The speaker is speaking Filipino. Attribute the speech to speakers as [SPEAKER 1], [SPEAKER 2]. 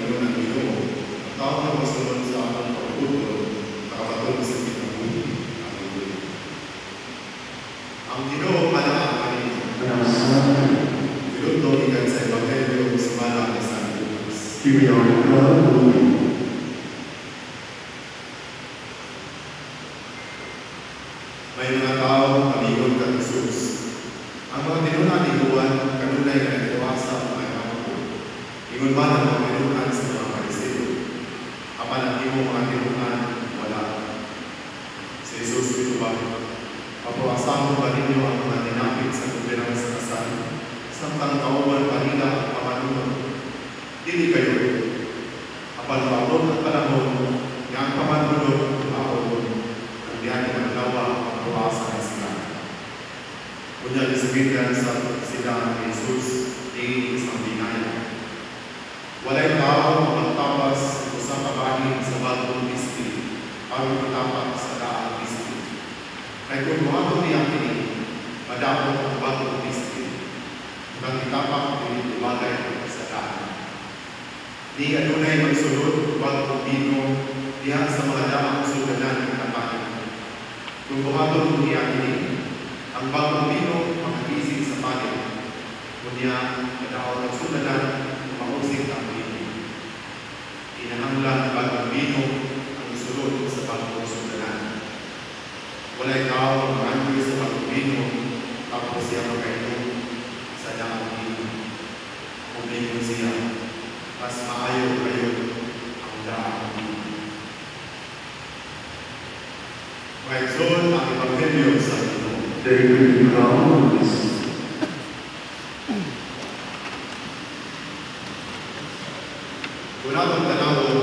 [SPEAKER 1] Panginoon ang Ginoo, ang tao na masunod sa atong pagtuturo, makabatong sa kinabuhi. Amen. Ang Ginoo palaakanin. Pinutong ikan sa Ebanghelyo sa Malang ni San Lucas. May mga tao kamigon ka Jesus. Ang mga tinunan ni Juan kanunay na nagtuwasa ang mga kampo. Ingon ba ng mga tinunan sa mga Pariseo? Apan ang imo mga tinunan wala. Si Jesus ito ba? Papuasamo ba ninyo ang mga tinapit sa kumpirang sa kasal? Samtang kauban pa nila ang pamanunan. Dili kayo. Apan paulong at panahon nga ang pamanunan ang maulong. Ang diyan ng lawa ang puwasa ng sila. Kunya isabitan sa sila ng Jesus tingin isang binaya. Walay tao magtapas o sa kabahin sa bagong istri ang matapak sa daang istri. Kaya kung buhatong niya kini, madapot ang bagong istri. Kung itapak kini ibagay sa daan. Di adunay magsulod bagong bino diha sa mga daang sudanan ng kapahin. Kung buhatong niya kini, ang bagong bino makakisig sa panin. Kunya, kadao ng sudanan, mausik ang bino. Inahanglan ang bagong bino ang sulod sa bagong sudanan. Walay tao maraming sa bagong bino, tapos siya magkainom sa daang bino. Kumingon siya, mas maayo kayo ang daang bino. Maigsoon ang Ebanghelyo sa Ginoo.
[SPEAKER 2] David Ramos.
[SPEAKER 1] Wala bang tanawon